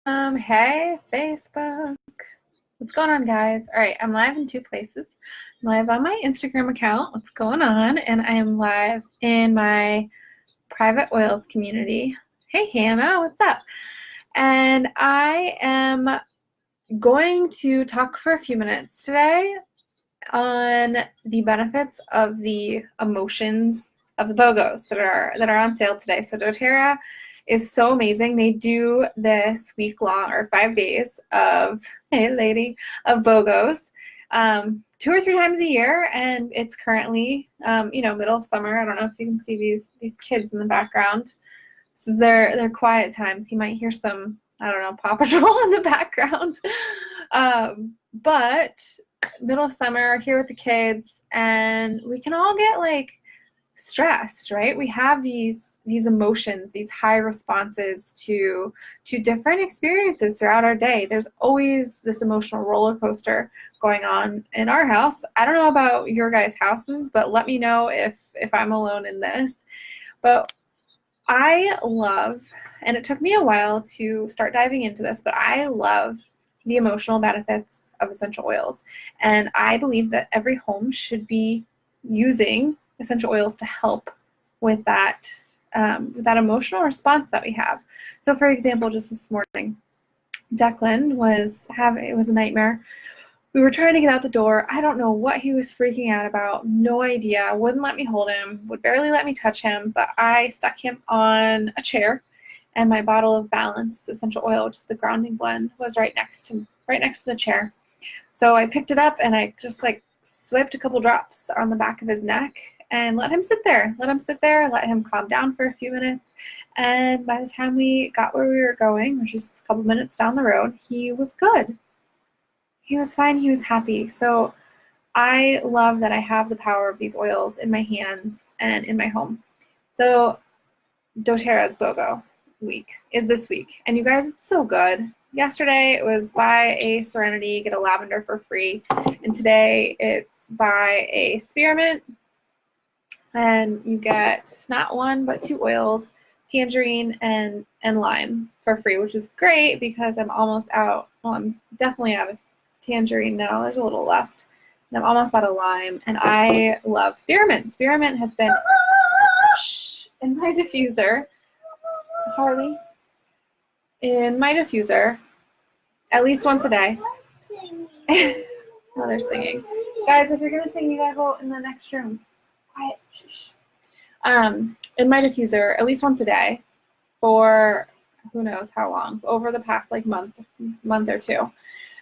Hey, Facebook. What's going on, guys? All right, I'm live in two places. I'm live on my Instagram account, what's going on, and I am live in my private oils community. Hey, Hannah, what's up? And I am going to talk for a few minutes today on the benefits of the emotions of the BOGOs that are on sale today. So doTERRA is so amazing. They do this week long or 5 days of of BOGOs 2 or 3 times a year, and it's currently middle of summer. I don't know if you can see these kids in the background. This is their quiet times. You might hear some, I don't know, Paw Patrol in the background. But middle of summer here with the kids, and we can all get like stressed, right? We have these emotions, these high responses to different experiences throughout our day. There's always this emotional roller coaster going on in our house. I don't know about your guys' houses, but let me know if I'm alone in this. But I love, and it took me a while to start diving into this, but I love the emotional benefits of essential oils. And I believe that every home should be using essential oils to help with that emotional response that we have. So for example, just this morning, Declan it was a nightmare. We were trying to get out the door. I don't know what he was freaking out about. No idea. Wouldn't let me hold him. Would barely let me touch him. But I stuck him on a chair, and my bottle of Balance essential oil, which is the grounding blend, was right next to the chair. So I picked it up and I just swiped a couple drops on the back of his neck and let him sit there. Let him calm down for a few minutes. And by the time we got where we were going, which is a couple minutes down the road, he was good. He was fine. He was happy. So I love that I have the power of these oils in my hands and in my home. So doTERRA's BOGO week is this week. And you guys, it's so good. Yesterday it was buy a Serenity, get a lavender for free. And today it's buy a Spearmint, and you get not one but 2 oils, Tangerine and lime, for free, which is great because I'm almost out. Well, I'm definitely out of Tangerine now. There's a little left. And I'm almost out of lime, and I love Spearmint. Spearmint has been in my diffuser. Harley, in my diffuser at least once a day. Oh, they're singing. Guys, if you're going to sing, you got to go in the next room. Quiet. Shh. In my diffuser at least once a day for who knows how long, over the past month or two.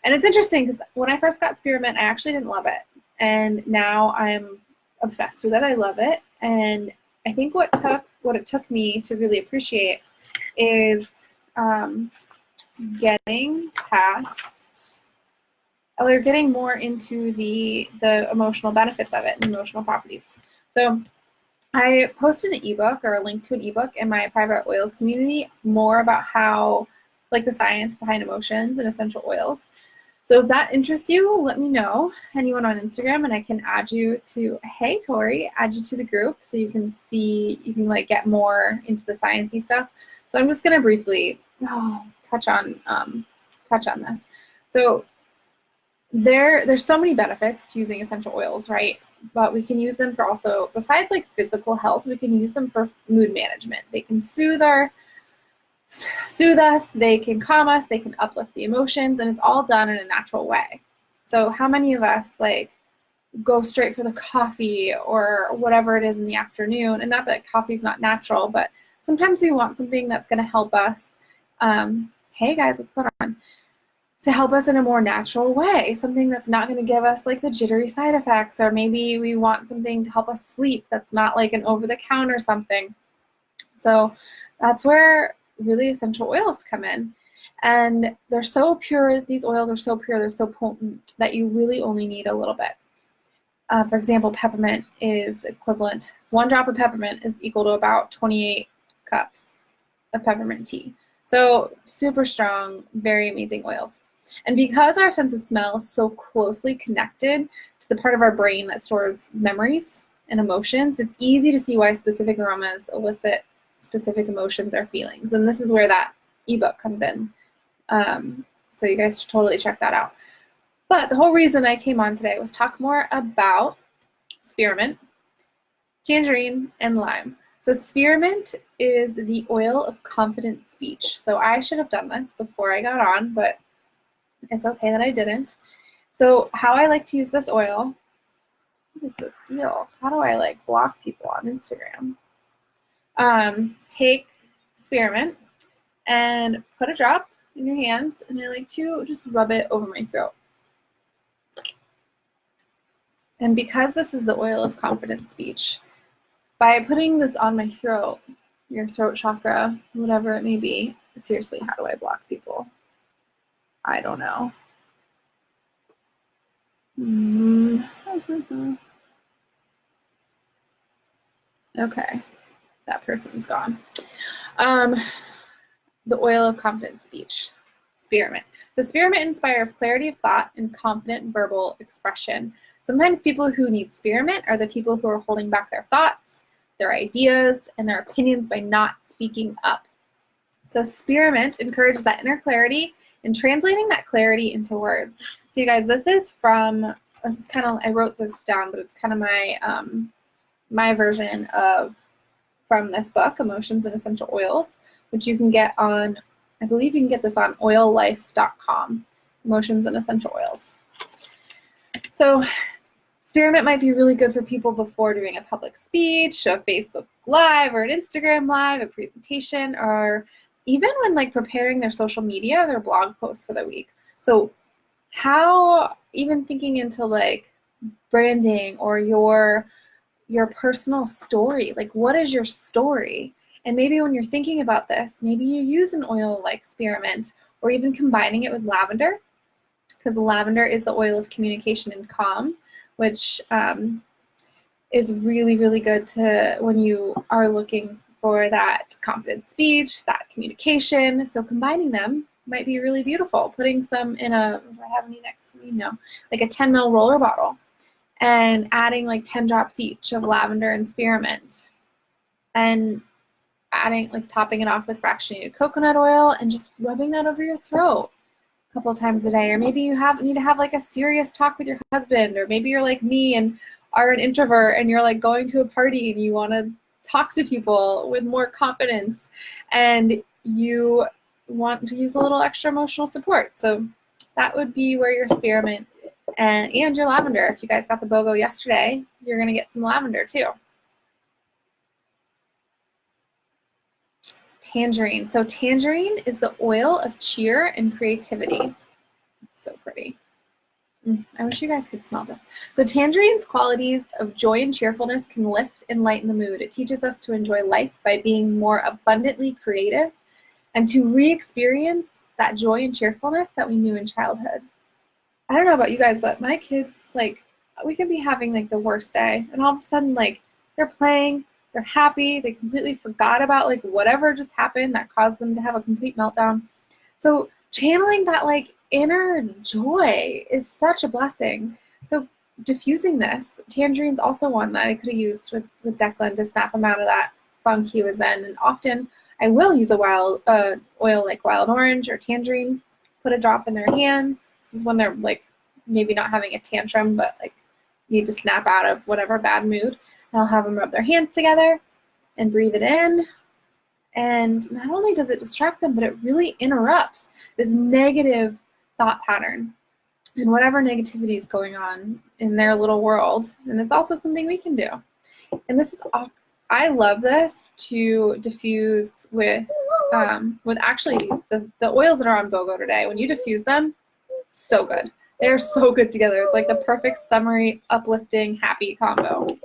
And it's interesting because when I first got Spearmint, I actually didn't love it. And now I'm obsessed with it. I love it. And I think what it took me to really appreciate is getting more into the emotional benefits of it and emotional properties. So I posted an ebook, or a link to an ebook, in my private oils community, more about how, the science behind emotions and essential oils. So if that interests you, let me know. Anyone on Instagram, and I can add you to, hey Tori, add you to the group so you can get more into the sciencey stuff. So I'm just gonna briefly touch on this. So there's so many benefits to using essential oils, right? But we can use them for also, besides physical health, we can use them for mood management. They can soothe us, they can calm us, they can uplift the emotions, and it's all done in a natural way. So how many of us go straight for the coffee or whatever it is in the afternoon? And not that coffee's not natural, but sometimes we want something that's going to help us. Hey guys, what's going on? To help us in a more natural way, something that's not going to give us the jittery side effects, or maybe we want something to help us sleep that's not an over-the-counter something. So that's where really essential oils come in. And they're so pure, these oils are so pure, they're so potent that you really only need a little bit. For example, peppermint is equivalent. 1 drop of peppermint is equal to about 28 cups of peppermint tea. So super strong, very amazing oils. And because our sense of smell is so closely connected to the part of our brain that stores memories and emotions, it's easy to see why specific aromas elicit specific emotions or feelings. And this is where that ebook comes in. So you guys should totally check that out. But the whole reason I came on today was talk more about spearmint, tangerine, and lime. So spearmint is the oil of confident speech. So I should have done this before I got on, but it's okay that I didn't. So how I like to use this oil, what is this deal? How do I like block people on Instagram? Take spearmint and put a drop in your hands, and I like to just rub it over my throat. And because this is the oil of confident speech, by putting this on my throat, your throat chakra, whatever it may be, seriously, how do I block people? I don't know. Okay, that person's gone. The oil of confident speech, spearmint. So spearmint inspires clarity of thought and confident verbal expression. Sometimes people who need spearmint are the people who are holding back their thoughts, their ideas, and their opinions by not speaking up. So spearmint encourages that inner clarity and translating that clarity into words. So you guys, this is kind of, I wrote this down, but it's kind of my, my version of, from this book, Emotions and Essential Oils, which you can get on, I believe you can get this on oillife.com, Emotions and Essential Oils. So spearmint might be really good for people before doing a public speech, a Facebook Live, or an Instagram Live, a presentation, or even when like preparing their social media, their blog posts for the week. So how, even thinking into like branding or your personal story, like what is your story? And maybe when you're thinking about this, maybe you use an oil like spearmint, or even combining it with lavender, because lavender is the oil of communication and calm, which is really, really good to when you are looking for that confident speech, that communication. So combining them might be really beautiful. Putting some in I have any next to me? No, like a 10 ml roller bottle, and adding like 10 drops each of lavender and spearmint, and adding, like topping it off with fractionated coconut oil, and just rubbing that over your throat a couple times a day. Or maybe you need to have like a serious talk with your husband, or maybe you're like me and are an introvert and you're like going to a party and you want to talk to people with more confidence and you want to use a little extra emotional support. So that would be where your spearmint and your lavender, if you guys got the BOGO yesterday, you're going to get some lavender too. Tangerine. So tangerine is the oil of cheer and creativity. It's so pretty. I wish you guys could smell this. So tangerine's qualities of joy and cheerfulness can lift and lighten the mood. It teaches us to enjoy life by being more abundantly creative and to re-experience that joy and cheerfulness that we knew in childhood. I don't know about you guys, but my kids, like, we could be having like the worst day, and all of a sudden, like, they're playing, they're happy, they completely forgot about like whatever just happened that caused them to have a complete meltdown. So channeling that like inner joy is such a blessing. So diffusing this, tangerine's also one that I could have used with Declan to snap him out of that funk he was in. And often I will use a oil like wild orange or tangerine, put a drop in their hands. This is when they're like maybe not having a tantrum, but like need to snap out of whatever bad mood. And I'll have them rub their hands together and breathe it in. And not only does it distract them, but it really interrupts this negative thought pattern and whatever negativity is going on in their little world. And it's also something we can do. And this is, I love this to diffuse with actually the oils that are on BOGO today. When you diffuse them, so good. They're so good together. It's like the perfect summery, uplifting, happy combo.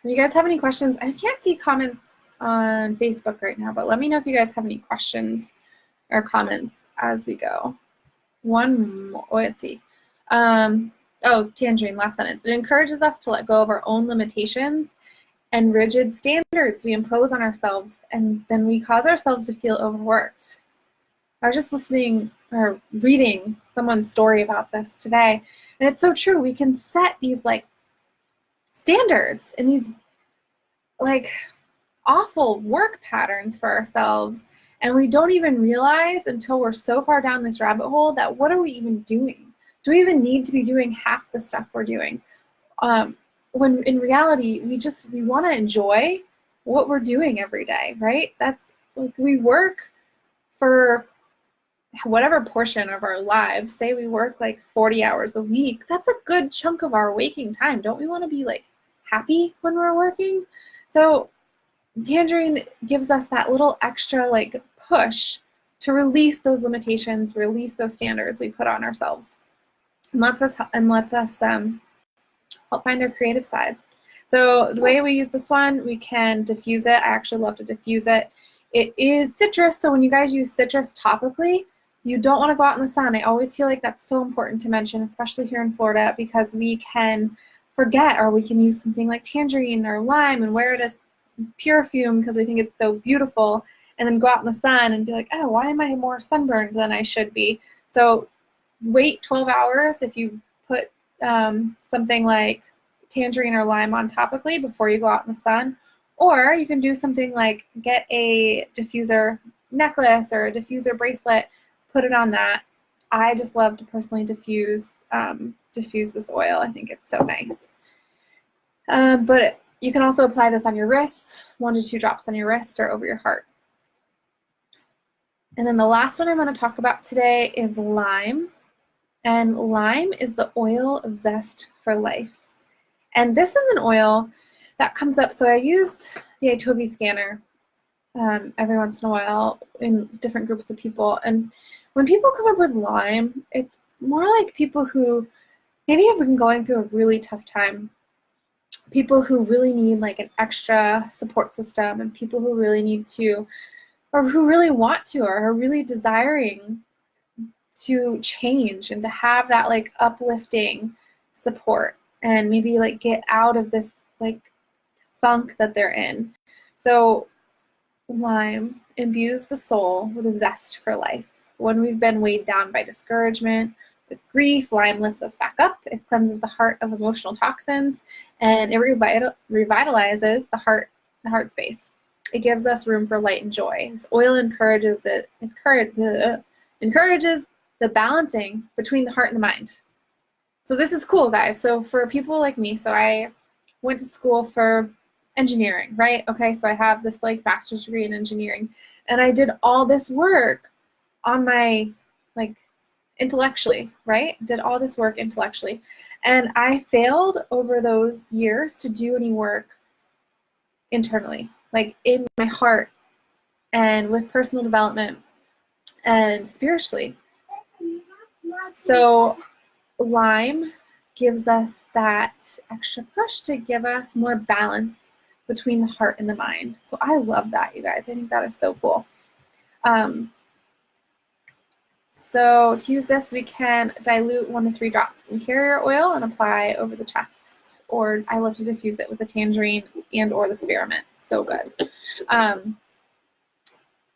If you guys have any questions, I can't see comments on Facebook right now, but let me know if you guys have any questions or comments as we go. One more, let's see. Tangerine, last sentence. It encourages us to let go of our own limitations and rigid standards we impose on ourselves, and then we cause ourselves to feel overworked. I was just listening or reading someone's story about this today, and it's so true. We can set these like standards and these like awful work patterns for ourselves, And we don't even realize until we're so far down this rabbit hole that what are we even doing? Do we even need to be doing half the stuff we're doing? When in reality, we want to enjoy what we're doing every day, right? That's like we work for whatever portion of our lives. Say we work like 40 hours a week. That's a good chunk of our waking time. Don't we want to be like happy when we're working? So Tangerine gives us that little extra like push to release those limitations, release those standards we put on ourselves, and lets us help find our creative side. So the way we use this one, we can diffuse it. I actually love to diffuse it. It is citrus, so when you guys use citrus topically, you don't want to go out in the sun. I always feel like that's so important to mention, especially here in Florida, because we can forget, or we can use something like tangerine or lime and wear it as perfume because we think it's so beautiful, and then go out in the sun and be like, oh, why am I more sunburned than I should be? So wait 12 hours if you put something like tangerine or lime on topically before you go out in the sun. Or you can do something like get a diffuser necklace or a diffuser bracelet, put it on that. I just love to personally diffuse this oil. I think it's so nice. But you can also apply this on your wrists, 1 to 2 drops on your wrist or over your heart. And then the last one I'm going to talk about today is lime. And lime is the oil of zest for life. And this is an oil that comes up. So I use the Itobi scanner every once in a while in different groups of people. And when people come up with lime, it's more like people who maybe have been going through a really tough time. People who really need like an extra support system, and people who really need to, or who really want to, or are really desiring to change and to have that like uplifting support and maybe like get out of this like funk that they're in. So lime imbues the soul with a zest for life. When we've been weighed down by discouragement, with grief, lime lifts us back up. It cleanses the heart of emotional toxins, and it revitalizes the heart space. It gives us room for light and joy. This oil encourages the balancing between the heart and the mind. So this is cool, guys. So for people like me, so I went to school for engineering, right? Okay, so I have this like master's degree in engineering, and I did all this work on my like intellectually, right? Did all this work intellectually, and I failed over those years to do any work internally, like in my heart and with personal development and spiritually. So lime gives us that extra push to give us more balance between the heart and the mind. So I love that, you guys. I think that is so cool. So to use this, we can dilute 1 to 3 drops in carrier oil and apply over the chest. Or I love to diffuse it with the tangerine and or the spearmint. So good.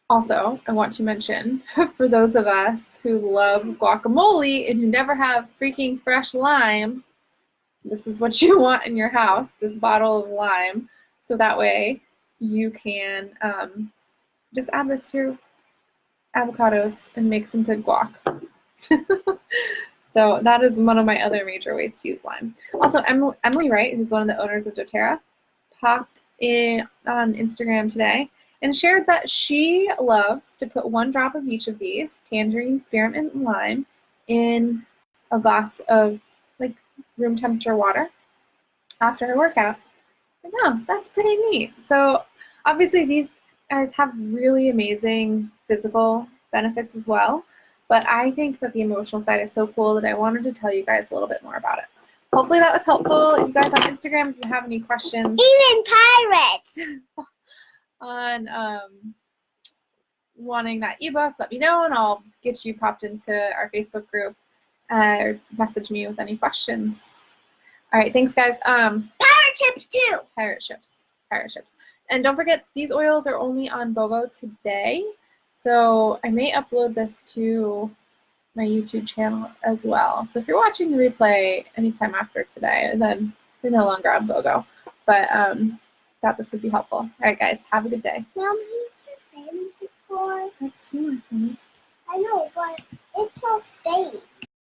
Also, I want to mention, for those of us who love guacamole and who never have freaking fresh lime, this is what you want in your house, this bottle of lime. So that way you can just add this to your avocados and make some good guac. So that is one of my other major ways to use lime. Also, Emily Wright, who's one of the owners of doTERRA, popped in on Instagram today and shared that she loves to put 1 drop of each of these, tangerine, spearmint, and lime, in a glass of like room temperature water after her workout. Like, oh, that's pretty neat. So obviously these guys have really amazing physical benefits as well, but I think that the emotional side is so cool that I wanted to tell you guys a little bit more about it. Hopefully that was helpful. If you guys on Instagram, if you have any questions, even pirates, on wanting that ebook, let me know and I'll get you popped into our Facebook group or message me with any questions. All right, thanks guys. pirate chips too. Pirate ships. And don't forget, these oils are only on Bovo today. So I may upload this to my YouTube channel as well. So if you're watching the replay anytime after today, then they're no longer on Bogo. But thought this would be helpful. All right, guys, have a good day. Mom, can you subscribe and Or That's yours, honey. I know, but it's all stained.